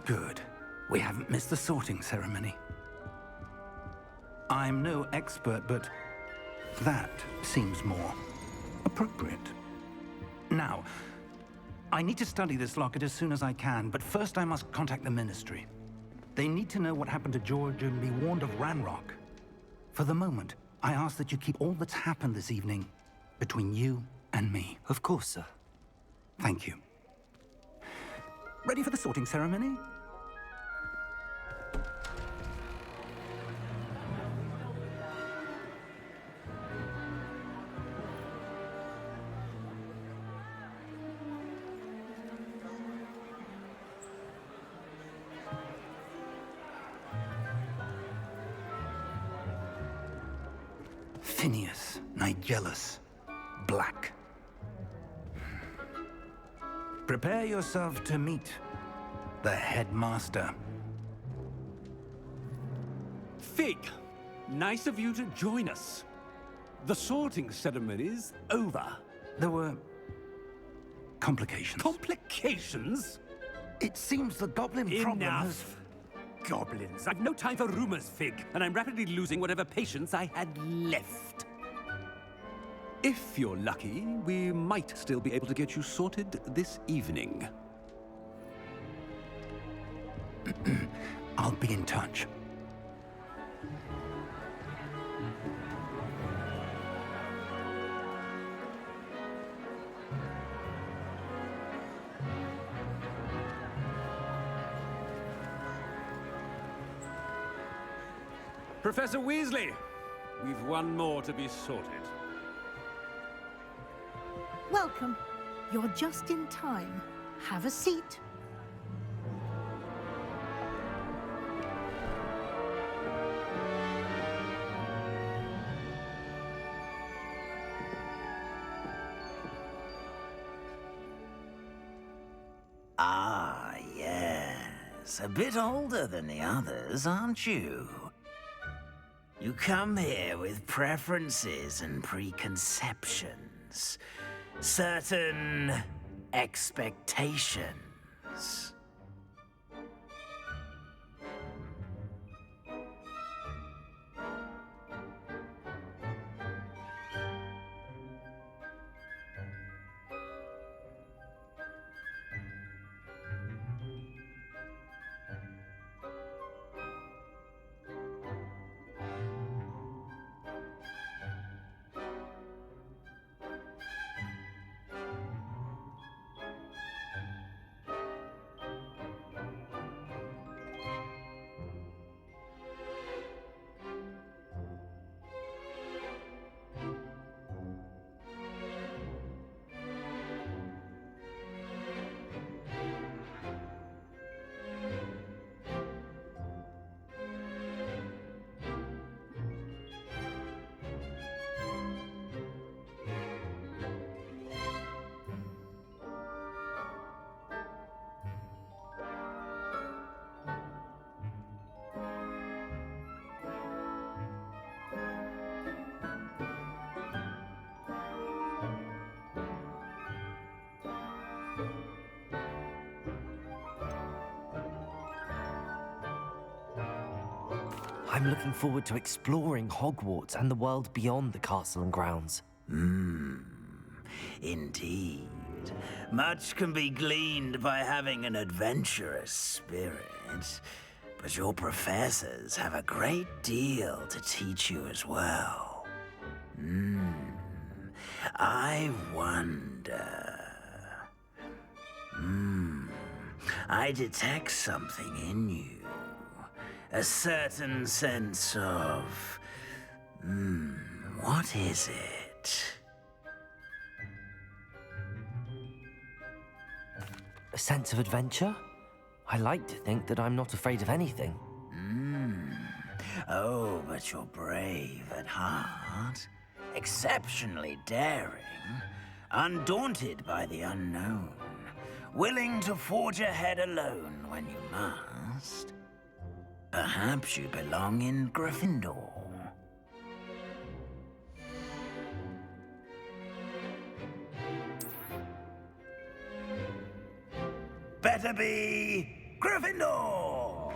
Good. We haven't missed the sorting ceremony. I'm no expert, but that seems more appropriate. Now, I need to study this locket as soon as I can, but first I must contact the Ministry. They need to know what happened to George and be warned of Ranrock. For the moment, I ask that you keep all that's happened this evening between you and me. Of course, sir. Thank you. Ready for the sorting ceremony? Phineas, Nigellus, Black. Prepare yourself to meet the headmaster. Fig, nice of you to join us. The sorting ceremony's over. There were complications. Complications? It seems the goblin problem has... Enough! Goblins. I've no time for rumors, Fig, and I'm rapidly losing whatever patience I had left. If you're lucky, we might still be able to get you sorted this evening. I'll be in touch. Professor Weasley, we've one more to be sorted. Welcome. You're just in time. Have a seat. Ah, yes. A bit older than the others, aren't you? You come here with preferences and preconceptions. Certain expectations. I'm looking forward to exploring Hogwarts and the world beyond the castle and grounds. Indeed. Much can be gleaned by having an adventurous spirit, but your professors have a great deal to teach you as well. I wonder... I detect something in you. A certain sense of... what is it? A sense of adventure? I like to think that I'm not afraid of anything. Oh, but you're brave at heart. Exceptionally daring. Undaunted by the unknown. Willing to forge ahead alone when you must. Perhaps you belong in Gryffindor. Better be Gryffindor!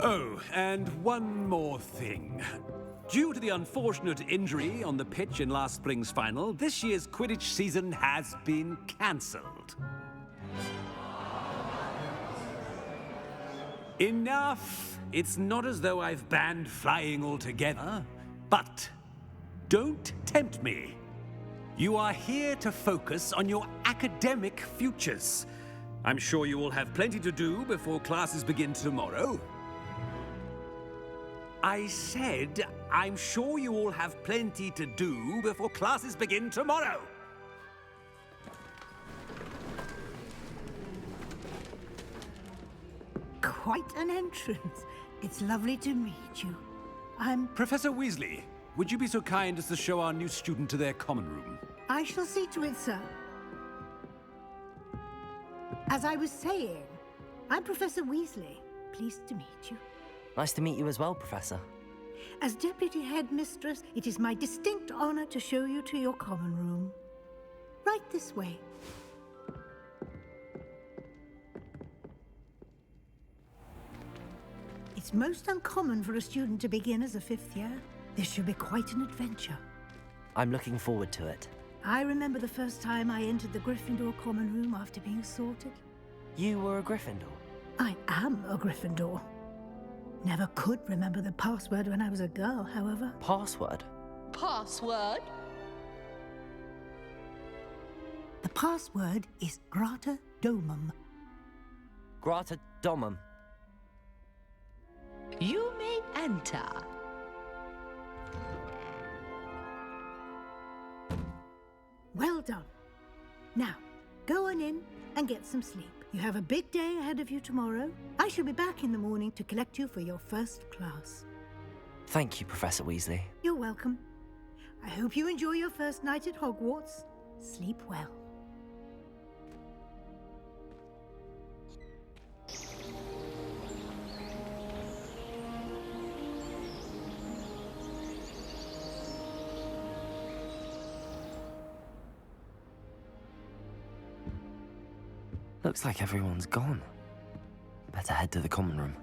Oh, and one more thing. Due to the unfortunate injury on the pitch in last spring's final, this year's Quidditch season has been cancelled. Enough! It's not as though I've banned flying altogether, but don't tempt me. You are here to focus on your academic futures. I'm sure you will have plenty to do before classes begin tomorrow. I said, I'm sure you all have plenty to do before classes begin tomorrow. Quite an entrance. It's lovely to meet you. Professor Weasley, would you be so kind as to show our new student to their common room? I shall see to it, sir. As I was saying, I'm Professor Weasley. Pleased to meet you. Nice to meet you as well, Professor. As Deputy Headmistress, it is my distinct honor to show you to your common room. Right this way. It's most uncommon for a student to begin as a fifth year. This should be quite an adventure. I'm looking forward to it. I remember the first time I entered the Gryffindor common room after being sorted. You were a Gryffindor? I am a Gryffindor. Never could remember the password when I was a girl, however. Password? Password? The password is Grata Domum. Grata Domum. You may enter. Well done. Now, go on in and get some sleep. You have a big day ahead of you tomorrow. I shall be back in the morning to collect you for your first class. Thank you, Professor Weasley. You're welcome. I hope you enjoy your first night at Hogwarts. Sleep well. Looks like everyone's gone. Better head to the common room.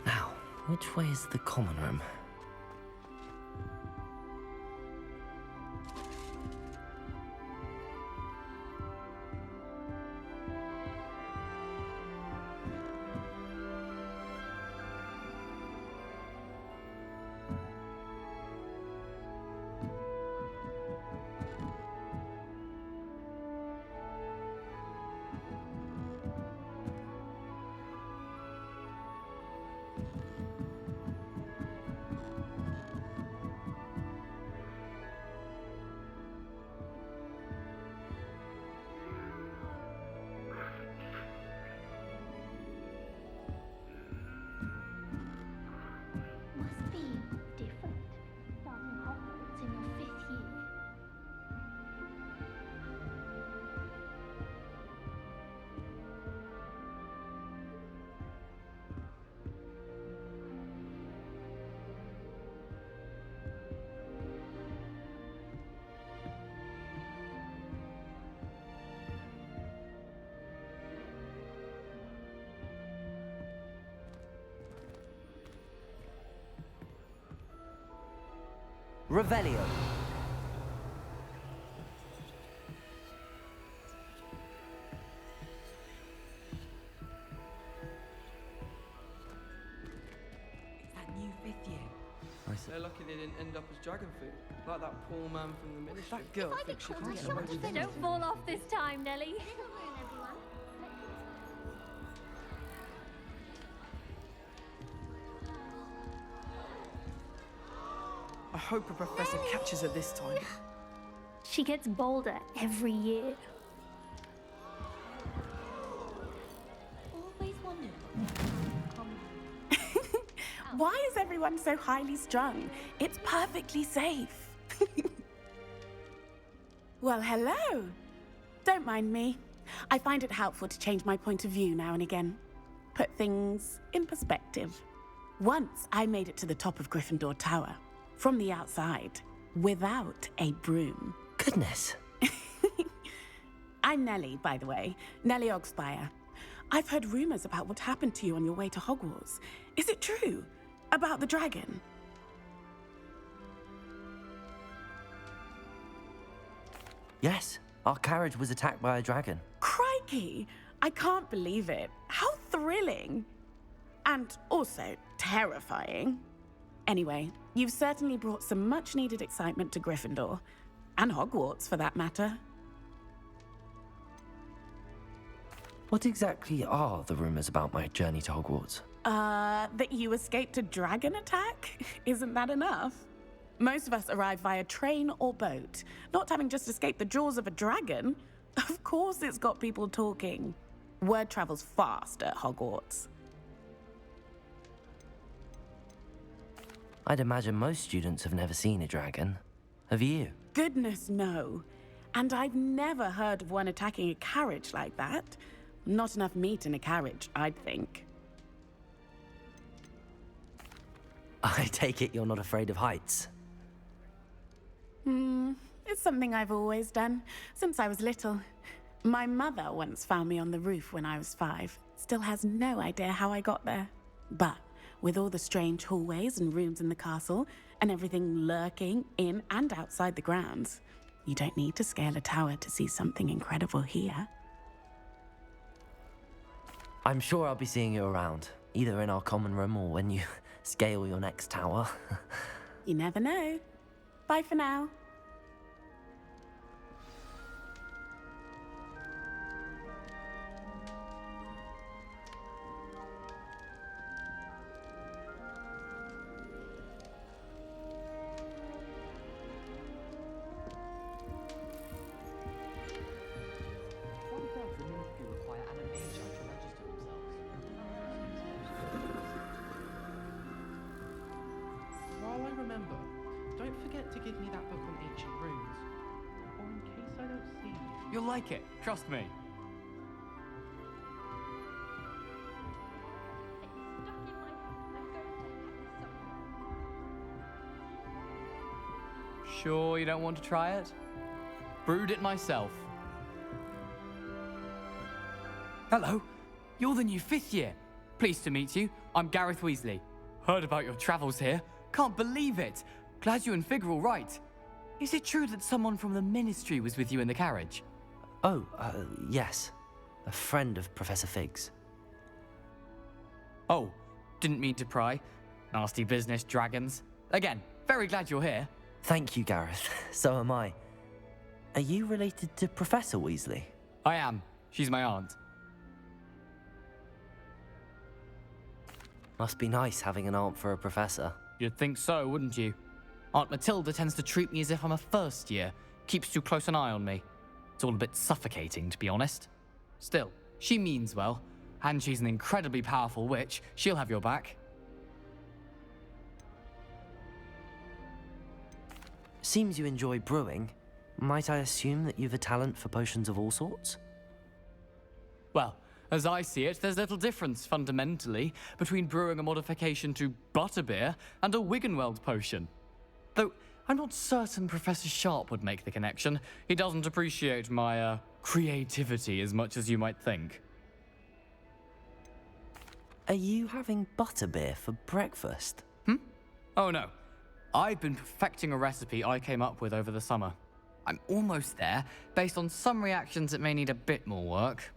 Now, which way is the common room? Revelio. That new fifth year. They're lucky they didn't end up as dragon food, like that poor man from the ministry. That girl thinks she can get away with anything. Don't fall off this time, Nellie. I hope a professor catches her this time. She gets bolder every year. Always wondered. Why is everyone so highly strung? It's perfectly safe. Well, hello. Don't mind me. I find it helpful to change my point of view now and again. Put things in perspective. Once I made it to the top of Gryffindor Tower, from the outside, without a broom. Goodness. I'm Nellie, by the way. Nellie Ogspire. I've heard rumors about what happened to you on your way to Hogwarts. Is it true? About the dragon? Yes, our carriage was attacked by a dragon. Crikey! I can't believe it. How thrilling! And also terrifying. Anyway, you've certainly brought some much-needed excitement to Gryffindor. And Hogwarts, for that matter. What exactly are the rumors about my journey to Hogwarts? That you escaped a dragon attack? Isn't that enough? Most of us arrive via train or boat, not having just escaped the jaws of a dragon. Of course it's got people talking. Word travels fast at Hogwarts. I'd imagine most students have never seen a dragon. Have you? Goodness, no. And I've never heard of one attacking a carriage like that. Not enough meat in a carriage, I'd think. I take it you're not afraid of heights. It's something I've always done, since I was little. My mother once found me on the roof when I was 5. Still has no idea how I got there. But with all the strange hallways and rooms in the castle, and everything lurking in and outside the grounds, you don't need to scale a tower to see something incredible here. I'm sure I'll be seeing you around, either in our common room or when you scale your next tower. You never know. Bye for now. While I remember, don't forget to give me that book on ancient runes. Or in case I don't see you. You'll like it, trust me. Sure you don't want to try it? Brewed it myself. Hello, you're the new 5th year. Pleased to meet you. I'm Gareth Weasley. Heard about your travels here. Can't believe it. Glad you and Fig are all right. Is it true that someone from the Ministry was with you in the carriage? Oh, yes. A friend of Professor Fig's. Oh, didn't mean to pry. Nasty business, dragons. Again, very glad you're here. Thank you, Gareth. So am I. Are you related to Professor Weasley? I am. She's my aunt. Must be nice having an aunt for a professor. You'd think so, wouldn't you? Aunt Matilda tends to treat me as if I'm a first year. Keeps too close an eye on me. It's all a bit suffocating, to be honest. Still, she means well. And she's an incredibly powerful witch. She'll have your back. Seems you enjoy brewing. Might I assume that you've a talent for potions of all sorts? Well, as I see it, there's little difference, fundamentally, between brewing a modification to butterbeer and a Wiggenweld potion. Though, I'm not certain Professor Sharp would make the connection. He doesn't appreciate my, creativity as much as you might think. Are you having butterbeer for breakfast? Oh no. I've been perfecting a recipe I came up with over the summer. I'm almost there, based on some reactions that may need a bit more work.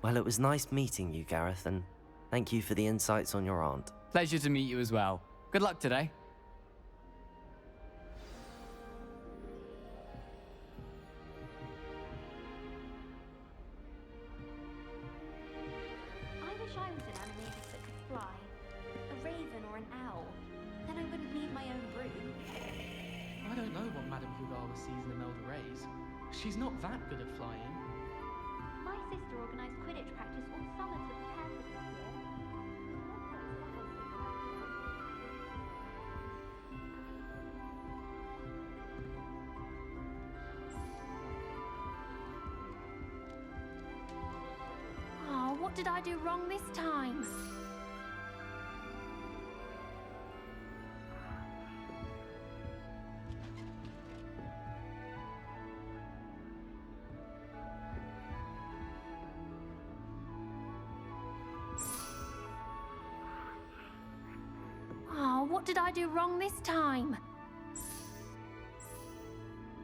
Well, it was nice meeting you, Gareth, and thank you for the insights on your aunt. Pleasure to meet you as well. Good luck today. I wish I was an animagus that could fly. A raven or an owl. Then I wouldn't need my own broom. I don't know what Madame Hugar sees in Imelda Reyes. She's not that good at flying. My sister organised Quidditch practice all summer to prepare for this year. Oh, what did I do wrong this time? Oh, what did I do wrong this time?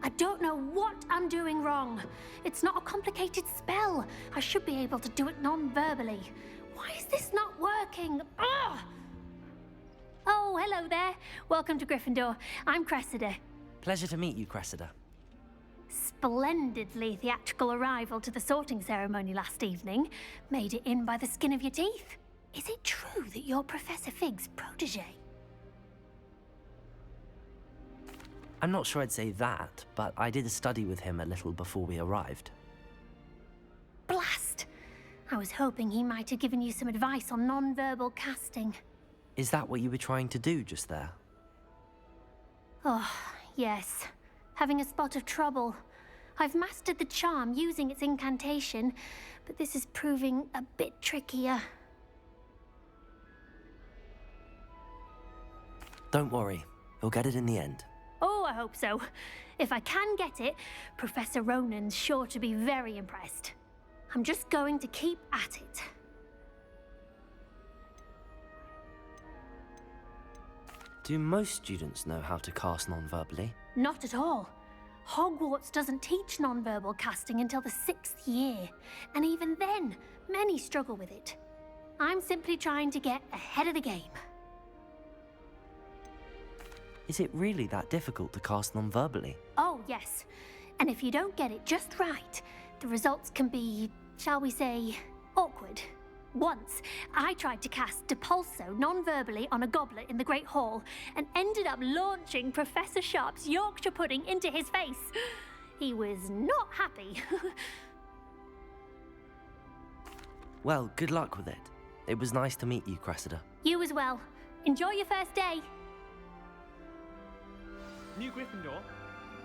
I don't know what I'm doing wrong. It's not a complicated spell. I should be able to do it non-verbally. Why is this not working? Ugh! Oh, hello there. Welcome to Gryffindor. I'm Cressida. Pleasure to meet you, Cressida. Splendidly theatrical arrival to the sorting ceremony last evening. Made it in by the skin of your teeth. Is it true that you're Professor Fig's protege? I'm not sure I'd say that, but I did study with him a little before we arrived. Blast! I was hoping he might have given you some advice on non-verbal casting. Is that what you were trying to do just there? Oh, yes. Having a spot of trouble. I've mastered the charm using its incantation, but this is proving a bit trickier. Don't worry, you'll get it in the end. Oh, I hope so. If I can get it, Professor Ronan's sure to be very impressed. I'm just going to keep at it. Do most students know how to cast non-verbally? Not at all. Hogwarts doesn't teach non-verbal casting until the 6th year, and even then, many struggle with it. I'm simply trying to get ahead of the game. Is it really that difficult to cast non-verbally? Oh, yes. And if you don't get it just right, the results can be, shall we say, awkward. Once, I tried to cast Depulso non-verbally on a goblet in the Great Hall and ended up launching Professor Sharp's Yorkshire pudding into his face. He was not happy. Well, good luck with it. It was nice to meet you, Cressida. You as well. Enjoy your first day. New Gryffindor,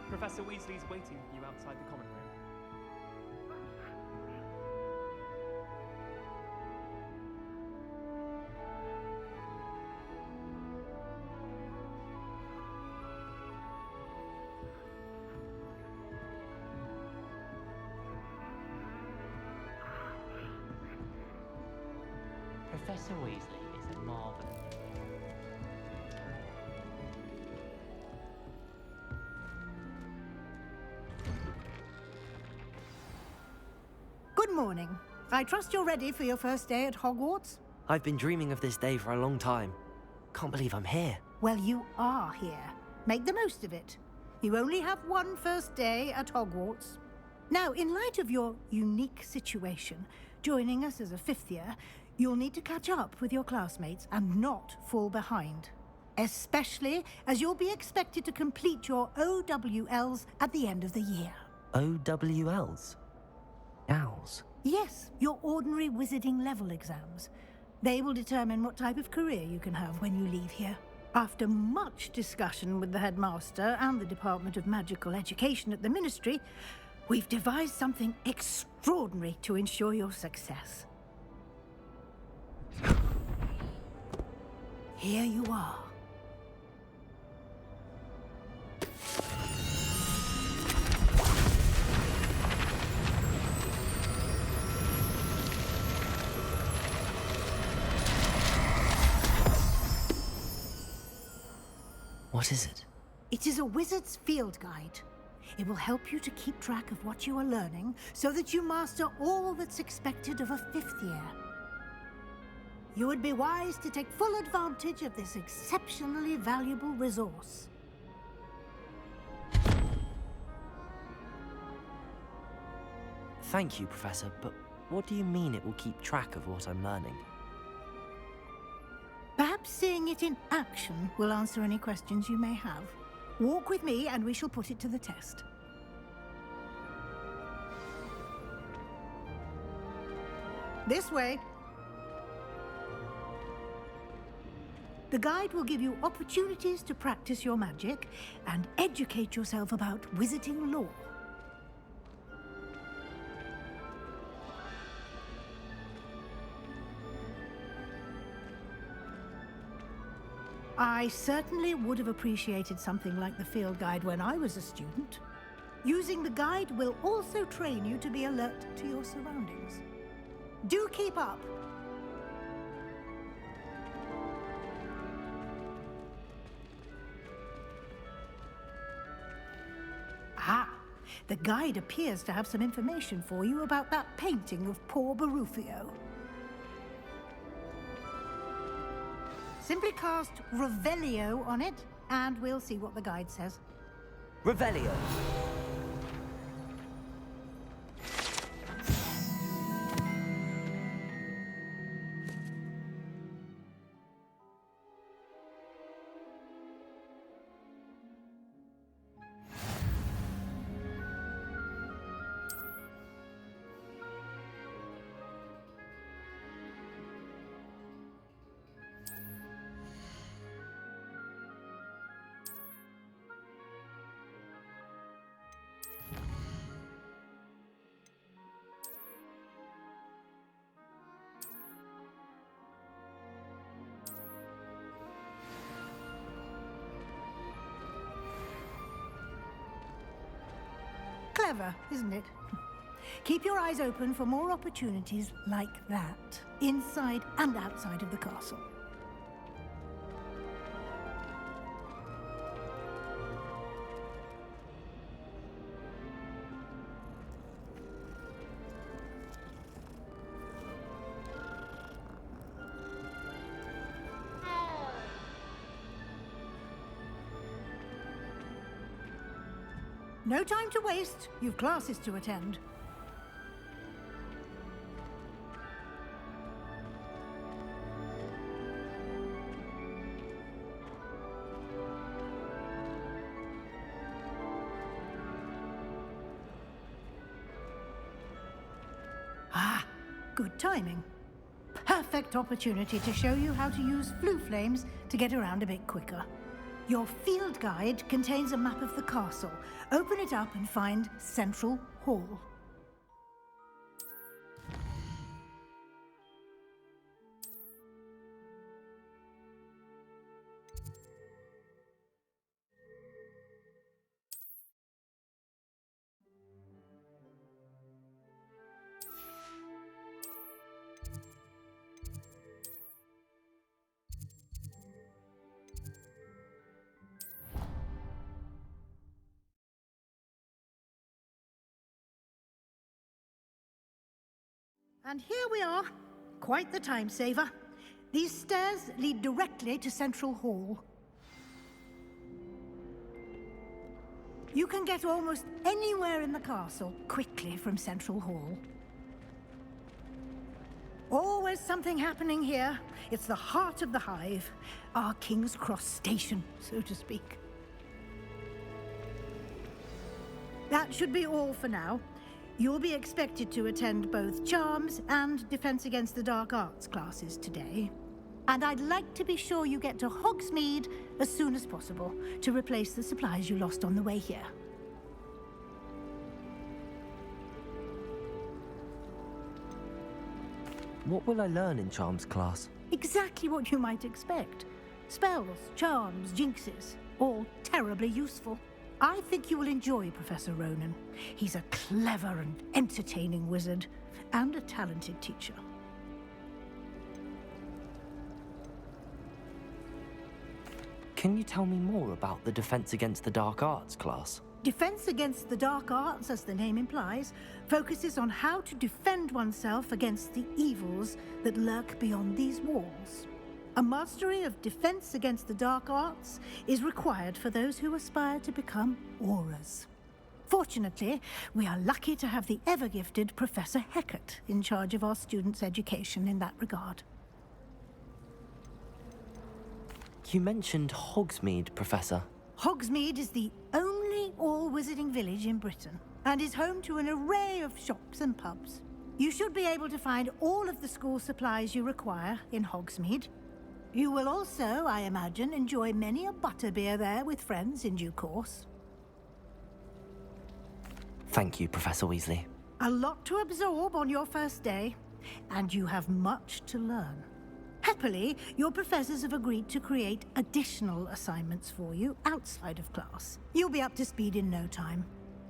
Professor Weasley's waiting for you outside the common room. Professor Weasley is a marvel. Good morning. I trust you're ready for your first day at Hogwarts? I've been dreaming of this day for a long time. Can't believe I'm here. Well, you are here. Make the most of it. You only have one first day at Hogwarts. Now, in light of your unique situation, joining us as a 5th year, you'll need to catch up with your classmates and not fall behind. Especially as you'll be expected to complete your OWLs at the end of the year. OWLs? Owls? Yes, your ordinary wizarding level exams. They will determine what type of career you can have when you leave here. After much discussion with the headmaster and the Department of Magical Education at the Ministry, we've devised something extraordinary to ensure your success. Here you are. What is it? It is a wizard's field guide. It will help you to keep track of what you are learning so that you master all that's expected of a 5th year. You would be wise to take full advantage of this exceptionally valuable resource. Thank you, Professor, but what do you mean it will keep track of what I'm learning? Perhaps seeing it in action will answer any questions you may have. Walk with me and we shall put it to the test. This way. The guide will give you opportunities to practice your magic and educate yourself about wizarding lore. I certainly would have appreciated something like the field guide when I was a student. Using the guide will also train you to be alert to your surroundings. Do keep up. Ah, the guide appears to have some information for you about that painting of poor Barufio. Simply cast Revelio on it, and we'll see what the guide says. Revelio. Clever, isn't it? Keep your eyes open for more opportunities like that, inside and outside of the castle. No time to waste. You've classes to attend. Ah, good timing. Perfect opportunity to show you how to use flue flames to get around a bit quicker. Your field guide contains a map of the castle. Open it up and find Central Hall. And here we are. Quite the time saver. These stairs lead directly to Central Hall. You can get almost anywhere in the castle quickly from Central Hall. Always something happening here. It's the heart of the hive, our King's Cross station, so to speak. That should be all for now. You'll be expected to attend both Charms and Defense Against the Dark Arts classes today. And I'd like to be sure you get to Hogsmeade as soon as possible to replace the supplies you lost on the way here. What will I learn in Charms class? Exactly what you might expect. Spells, charms, jinxes, all terribly useful. I think you will enjoy Professor Ronan. He's a clever and entertaining wizard, and a talented teacher. Can you tell me more about the Defense Against the Dark Arts class? Defense Against the Dark Arts, as the name implies, focuses on how to defend oneself against the evils that lurk beyond these walls. A mastery of Defense Against the Dark Arts is required for those who aspire to become auras. Fortunately, we are lucky to have the ever-gifted Professor Hecat in charge of our students' education in that regard. You mentioned Hogsmeade, Professor. Hogsmeade is the only all-wizarding village in Britain and is home to an array of shops and pubs. You should be able to find all of the school supplies you require in Hogsmeade. You will also, I imagine, enjoy many a butterbeer there with friends in due course. Thank you, Professor Weasley. A lot to absorb on your first day, and you have much to learn. Happily, your professors have agreed to create additional assignments for you outside of class. You'll be up to speed in no time.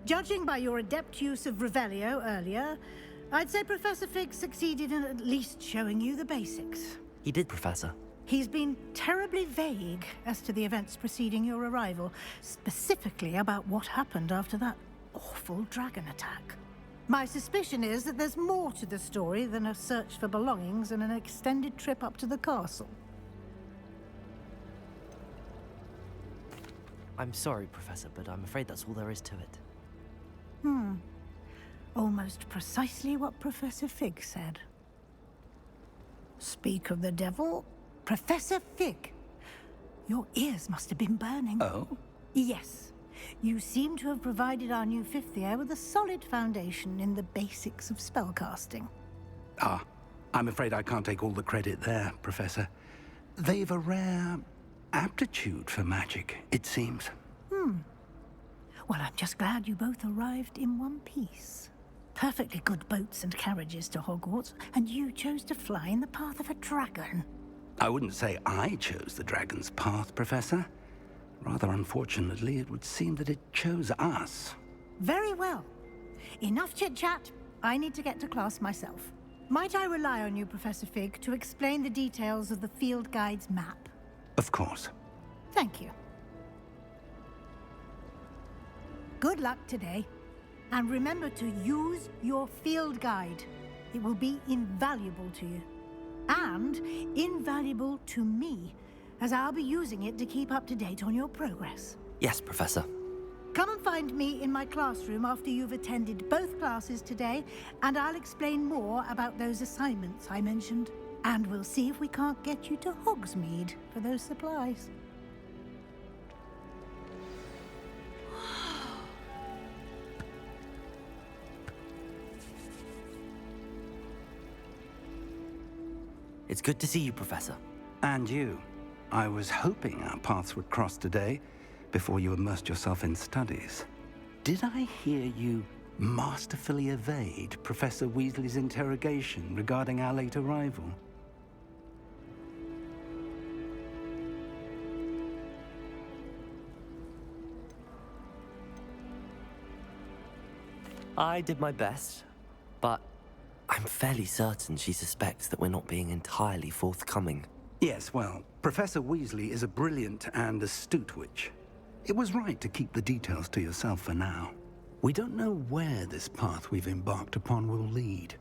Judging by your adept use of Revelio earlier, I'd say Professor Fig succeeded in at least showing you the basics. He did, Professor. He's been terribly vague as to the events preceding your arrival, specifically about what happened after that awful dragon attack. My suspicion is that there's more to the story than a search for belongings and an extended trip up to the castle. I'm sorry, Professor, but I'm afraid that's all there is to it. Almost precisely what Professor Fig said. Speak of the devil, Professor Fig. Your ears must have been burning. Oh? Yes. You seem to have provided our new fifth year with a solid foundation in the basics of spellcasting. Ah, I'm afraid I can't take all the credit there, Professor. They've a rare aptitude for magic, it seems. Well, I'm just glad you both arrived in one piece. Perfectly good boats and carriages to Hogwarts, and you chose to fly in the path of a dragon. I wouldn't say I chose the dragon's path, Professor. Rather unfortunately, it would seem that it chose us. Very well. Enough chit-chat. I need to get to class myself. Might I rely on you, Professor Fig, to explain the details of the field guide's map? Of course. Thank you. Good luck today. And remember to use your field guide. It will be invaluable to you. And invaluable to me, as I'll be using it to keep up to date on your progress. Yes, Professor. Come and find me in my classroom after you've attended both classes today, and I'll explain more about those assignments I mentioned. And we'll see if we can't get you to Hogsmeade for those supplies. It's good to see you, Professor. And you. I was hoping our paths would cross today, before you immersed yourself in studies. Did I hear you masterfully evade Professor Weasley's interrogation regarding our late arrival? I did my best, but I'm fairly certain she suspects that we're not being entirely forthcoming. Yes, well, Professor Weasley is a brilliant and astute witch. It was right to keep the details to yourself for now. We don't know where this path we've embarked upon will lead.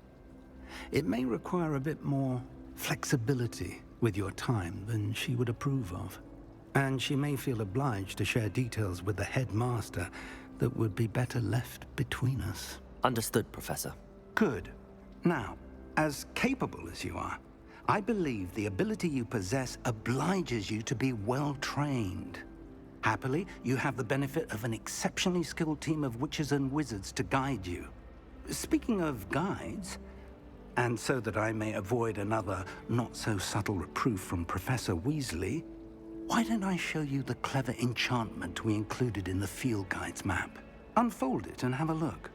It may require a bit more flexibility with your time than she would approve of. And she may feel obliged to share details with the headmaster that would be better left between us. Understood, Professor. Good. Now, as capable as you are, I believe the ability you possess obliges you to be well-trained. Happily, you have the benefit of an exceptionally skilled team of witches and wizards to guide you. Speaking of guides, and so that I may avoid another not-so-subtle reproof from Professor Weasley, why don't I show you the clever enchantment we included in the field guide's map? Unfold it and have a look.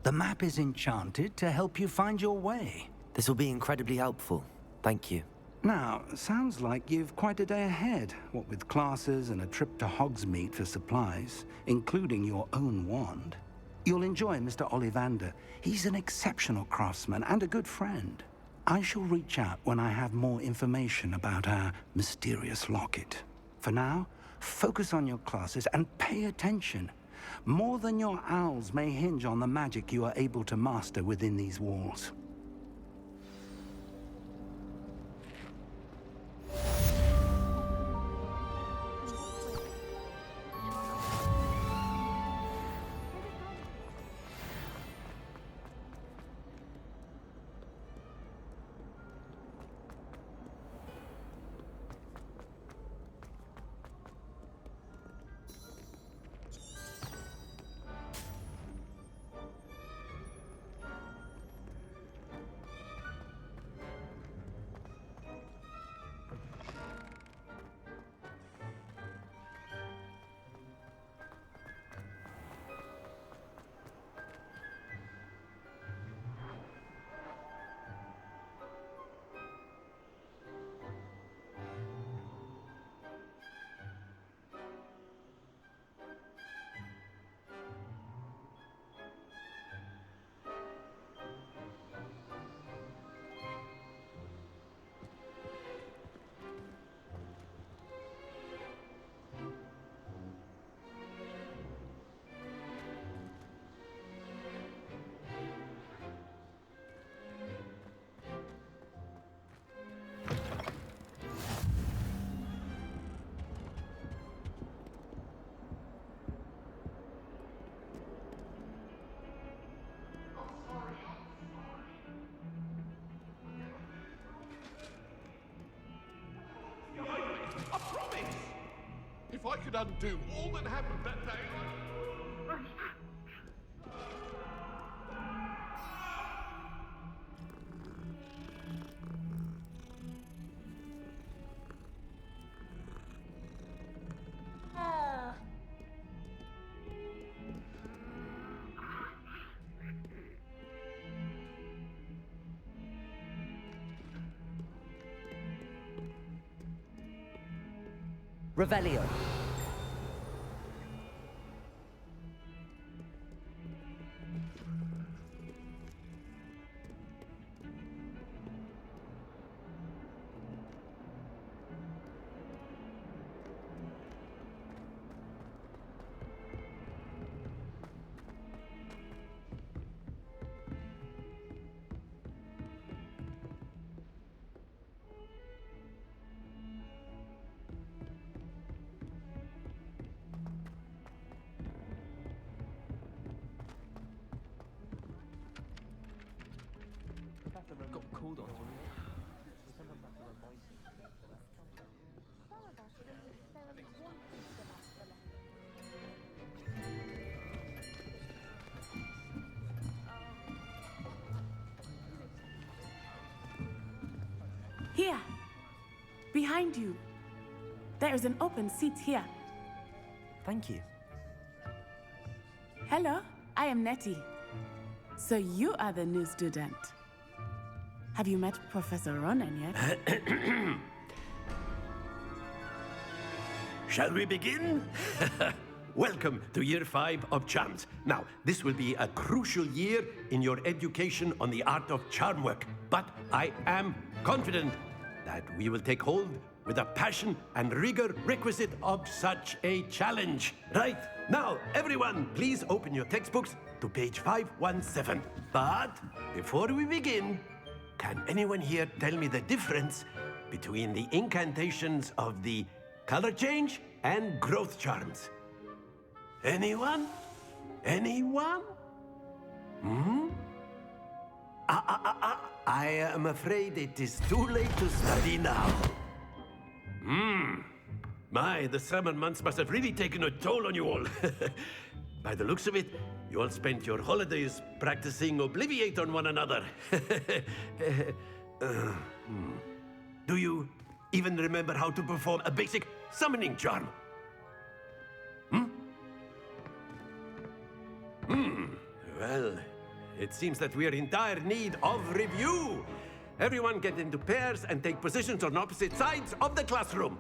The map is enchanted to help you find your way. This will be incredibly helpful. Thank you. Now, sounds like you've quite a day ahead, what with classes and a trip to Hogsmeade for supplies, including your own wand. You'll enjoy Mr. Ollivander. He's an exceptional craftsman and a good friend. I shall reach out when I have more information about our mysterious locket. For now, focus on your classes and pay attention. More than your owls may hinge on the magic you are able to master within these walls. If I could undo all that happened that day, Revelio. Got called on. Here, behind you. There is an open seat here. Thank you. Hello, I am Nettie. So you are the new student. Have you met Professor Ronan yet? Shall we begin? Welcome to Year 5 of Charms. Now, this will be a crucial year in your education on the art of charm work, but I am confident that we will take hold with the passion and rigor requisite of such a challenge. Right, now, everyone, please open your textbooks to page 517. But before we begin, can anyone here tell me the difference between the incantations of the color change and growth charms? Anyone? Anyone? I am afraid it is too late to study now. My, the summer months must have really taken a toll on you all. By the looks of it, you all spent your holidays practicing Obliviate on one another. Do you even remember how to perform a basic summoning charm? Well, it seems that we are in dire need of review. Everyone get into pairs and take positions on opposite sides of the classroom.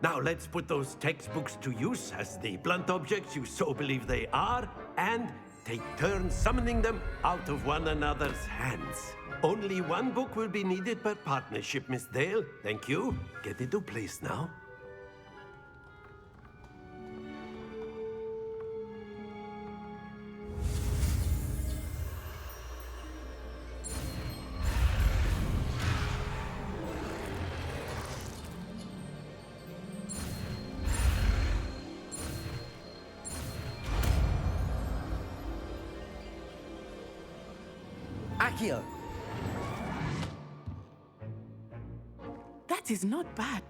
Now let's put those textbooks to use as the blunt objects you so believe they are, and take turns summoning them out of one another's hands. Only one book will be needed per partnership, Miss Dale. Thank you. Get into place now. Accio! That is not bad.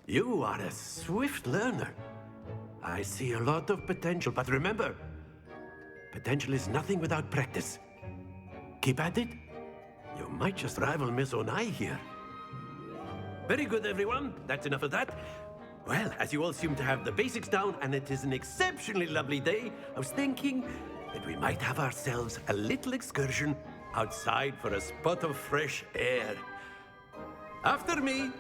You are a swift learner. I see a lot of potential, but remember, potential is nothing without practice. Keep at it. You might just rival Miss Onai here. Very good, everyone. That's enough of that. Well, as you all seem to have the basics down, and it is an exceptionally lovely day, I was thinking that we might have ourselves a little excursion outside for a spot of fresh air. After me.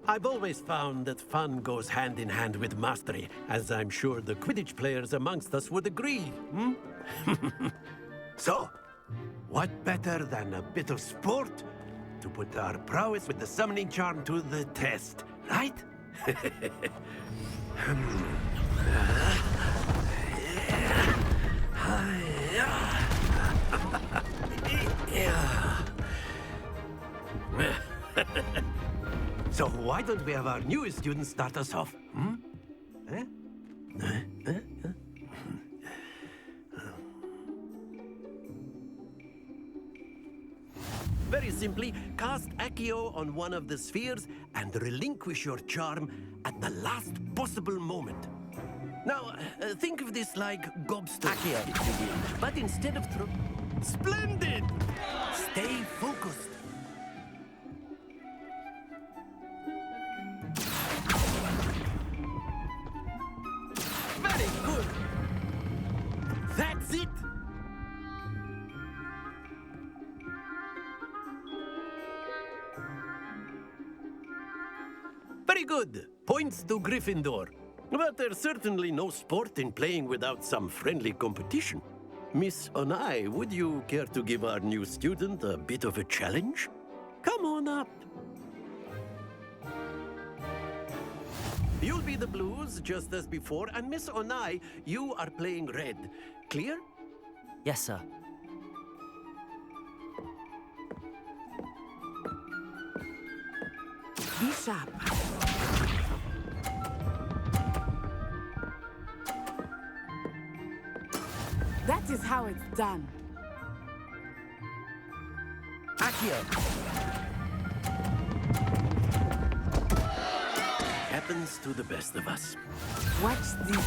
I've always found that fun goes hand in hand with mastery, as I'm sure the Quidditch players amongst us would agree, So, what better than a bit of sport to put our prowess with the summoning charm to the test, right? So why don't we have our newest student start us off? Very simply, cast Accio on one of the spheres and relinquish your charm at the last possible moment. Now, think of this like gobstone, Accio, if you will. But instead of Splendid! Stay focused. Very good. That's it. Very good. Points to Gryffindor. But there's certainly no sport in playing without some friendly competition. Miss Onai, would you care to give our new student a bit of a challenge? Come on up. You'll be the blues, just as before, and Miss Onai, you are playing red. Clear? Yes, sir. Be sharp. That is how it's done. Accio! Happens to the best of us. Watch this.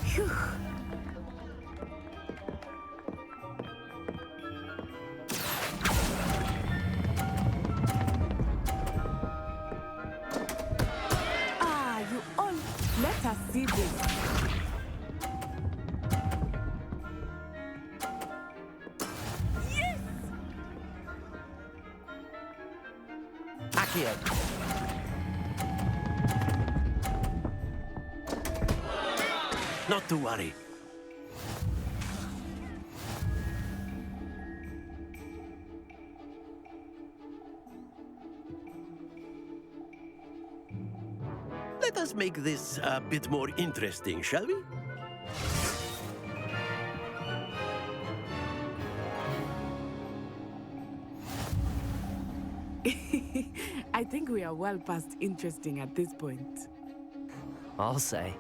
Phew. You all let us see this. Yes! Accio! Not to worry. Let us make this a bit more interesting, shall we? I think we are well past interesting at this point. I'll say.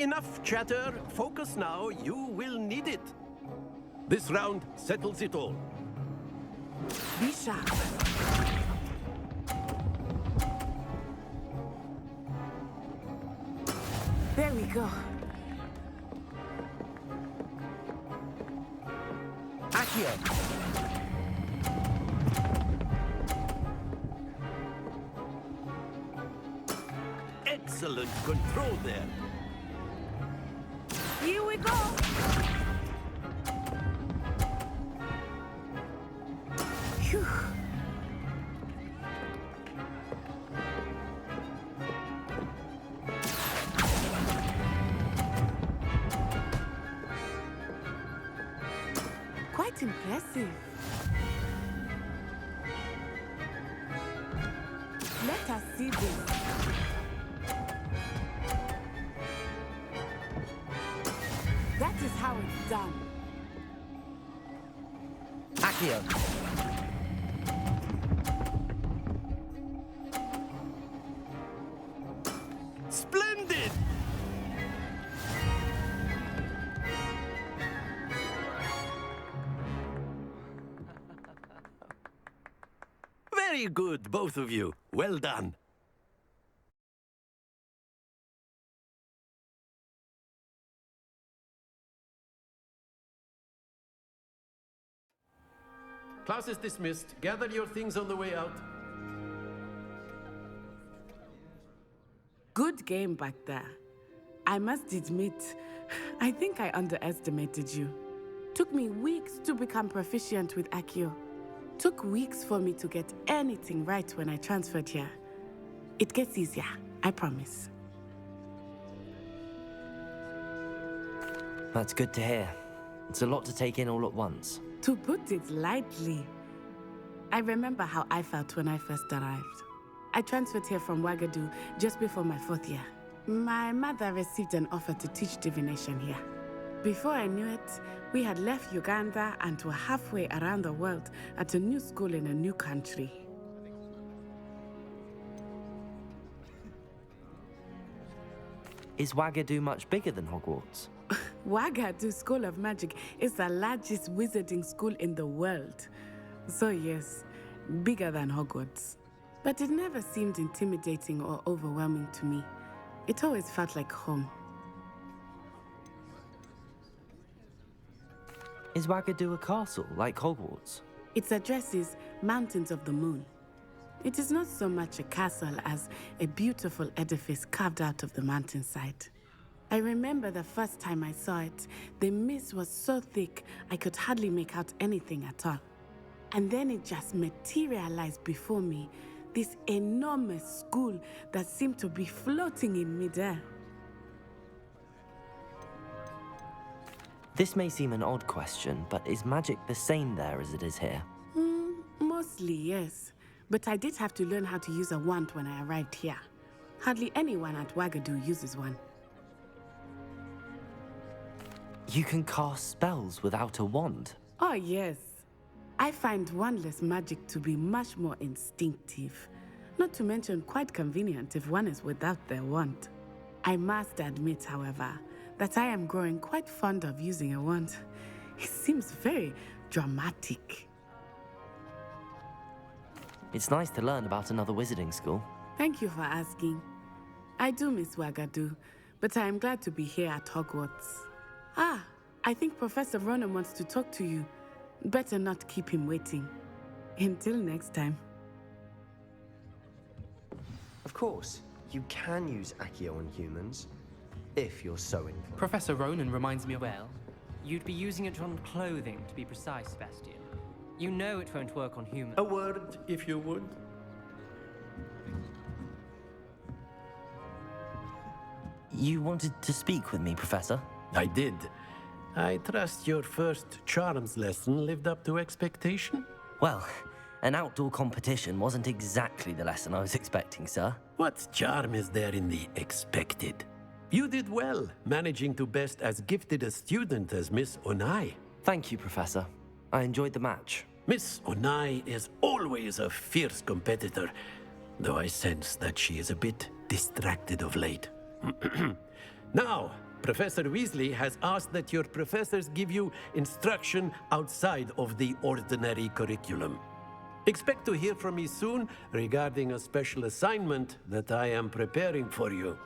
Enough chatter. Focus now. You will need it. This round settles it all. Be sharp. go. Accio! Excellent control there. Here we go. Phew. Quite impressive. Let us see this. That is how it's done. Accio! Splendid! Very good, both of you. Well done. Class is dismissed. Gather your things on the way out. Good game back there. I must admit, I think I underestimated you. Took me weeks to become proficient with Accio. Took weeks for me to get anything right when I transferred here. It gets easier, I promise. That's good to hear. It's a lot to take in all at once. To put it lightly, I remember how I felt when I first arrived. I transferred here from Ouagadougou just before my 4th year. My mother received an offer to teach divination here. Before I knew it, we had left Uganda and were halfway around the world at a new school in a new country. Is Ouagadougou much bigger than Hogwarts? Ouagadougou School of Magic is the largest wizarding school in the world. So yes, bigger than Hogwarts. But it never seemed intimidating or overwhelming to me. It always felt like home. Is Ouagadougou a castle, like Hogwarts? Its address is Mountains of the Moon. It is not so much a castle as a beautiful edifice carved out of the mountainside. I remember the first time I saw it, the mist was so thick I could hardly make out anything at all. And then it just materialized before me, this enormous school that seemed to be floating in midair. This may seem an odd question, but is magic the same there as it is here? Mostly, yes. But I did have to learn how to use a wand when I arrived here. Hardly anyone at Ouagadougou uses one. You can cast spells without a wand? Oh, yes. I find wandless magic to be much more instinctive. Not to mention quite convenient if one is without their wand. I must admit, however, that I am growing quite fond of using a wand. It seems very dramatic. It's nice to learn about another wizarding school. Thank you for asking. I do miss Ouagadougou, but I am glad to be here at Hogwarts. Ah, I think Professor Ronan wants to talk to you. Better not keep him waiting. Until next time. Of course, you can use Accio on humans, if you're so inclined. Professor Ronan reminds me of... Well, you'd be using it on clothing, to be precise, Sebastian. You know it won't work on humans. A word, if you would. You wanted to speak with me, Professor? I did. I trust your first charms lesson lived up to expectation? Well, an outdoor competition wasn't exactly the lesson I was expecting, sir. What charm is there in the expected? You did well, managing to best as gifted a student as Miss Onai. Thank you, Professor. I enjoyed the match. Miss Onai is always a fierce competitor, though I sense that she is a bit distracted of late. Now, Professor Weasley has asked that your professors give you instruction outside of the ordinary curriculum. Expect to hear from me soon regarding a special assignment that I am preparing for you.